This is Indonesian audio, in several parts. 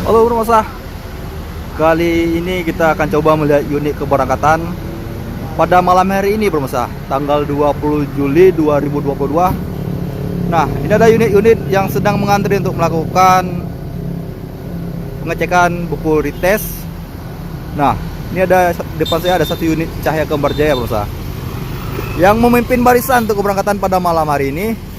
Halo Bro Masa, kali ini kita akan coba melihat unit keberangkatan pada malam hari ini Bro Masa, tanggal 20 Juli 2022. Nah, ini ada unit-unit yang sedang mengantri untuk melakukan pengecekan buku retest. Nah, ini ada depan saya ada satu unit Cahaya Kembar Jaya Bro Masa, yang memimpin barisan untuk keberangkatan pada malam hari ini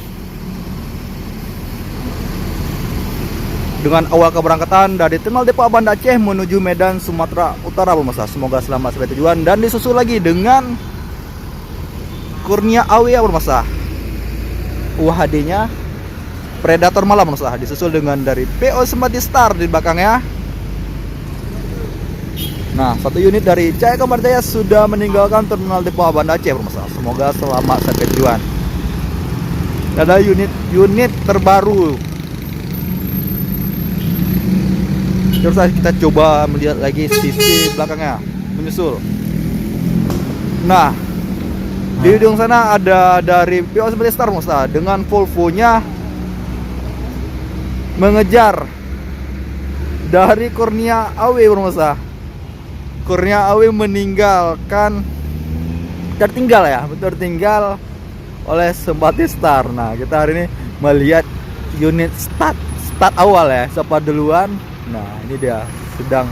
dengan awal keberangkatan dari Terminal Depo Banda Aceh menuju Medan, Sumatera Utara Bro Masa. Semoga selamat sampai tujuan, dan disusul lagi dengan Kurnia Awe Bro Masa, UHD nya Predator Malam Bro Masa, disusul dengan dari PO Semati Star di belakangnya. Nah, satu unit dari Cahaya Kembar Jaya sudah meninggalkan Terminal Depo Banda Aceh Bro Masa. Semoga selamat sampai tujuan. Ada unit terbaru. Terus kita coba melihat lagi sisi belakangnya menyusul. Nah, di ujung sana ada dari PO Semati Star Musa dengan Volvo-nya mengejar dari Kurnia Awe Musa. Kurnia Awe tertinggal oleh Semati Star. Nah, kita hari ini melihat unit start awal ya, siapa duluan. Nah, ini dia sedang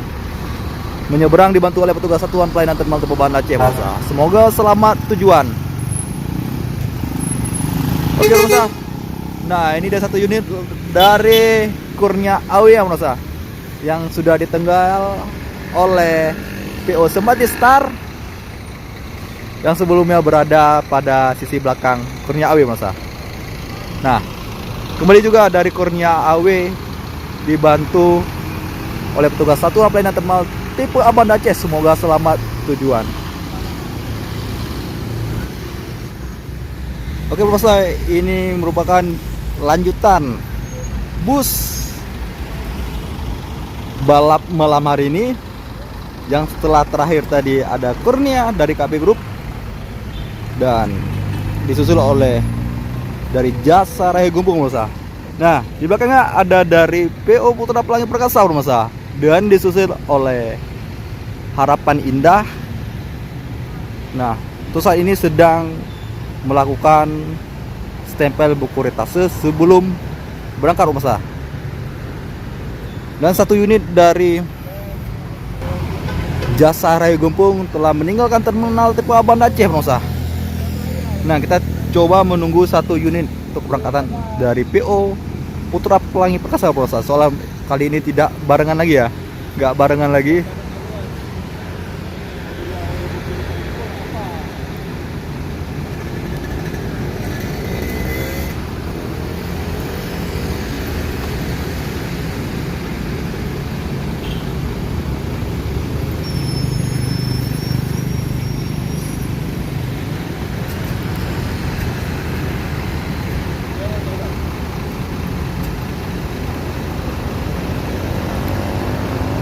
menyeberang dibantu oleh petugas Satuan Pelayanan Terminal Depo Banda Aceh Musa. Semoga selamat tujuan. Oke Musa. Nah, ini ada satu unit dari Kurnia Awe Musa yang sudah ditenggal oleh PO Semati Star yang sebelumnya berada pada sisi belakang Kurnia Awe Musa. Nah, kembali juga dari Kurnia Awe dibantu oleh petugas Satuan Pelayanan Terminal Depo Banda Aceh. Semoga selamat tujuan. Oke pemirsa, ini merupakan lanjutan bus balap malam hari ini, yang setelah terakhir tadi ada Kurnia dari KP Group dan disusul oleh dari Jasa Raya Gumpung pemirsa. Nah, di belakangnya ada dari PO Putra Pelangi Perkasa pemirsa, dan disusul oleh Harapan Indah. Nah, terus saat ini sedang melakukan stempel buku retase sebelum berangkat pemirsa. Dan satu unit dari Jasa Raya Gumpung telah meninggalkan Terminal Depo Banda Aceh pemirsa. Nah, kita coba menunggu satu unit untuk keberangkatan dari PO Putra Pelangi Perkasa pemirsa. Soalnya kali ini tidak barengan lagi ya, nggak barengan lagi.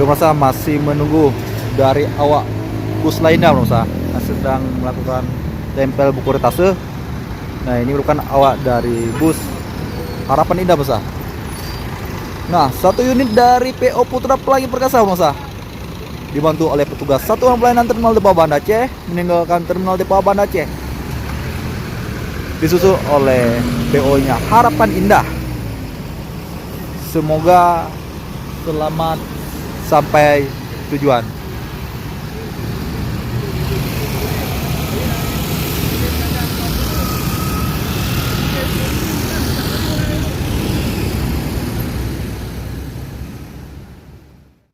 Pemirsa masih menunggu dari awak bus lainnya pemirsa, sedang melakukan tempel buku retase. Nah, ini merupakan awak dari bus Harapan Indah pemirsa. Nah, satu unit dari PO Putra Pelangi Perkasa pemirsa dibantu oleh petugas Satuan Pelayanan Terminal Depo Banda Aceh meninggalkan Terminal Depo Banda Aceh, disusul oleh PO nya Harapan Indah. Semoga selamat sampai tujuan.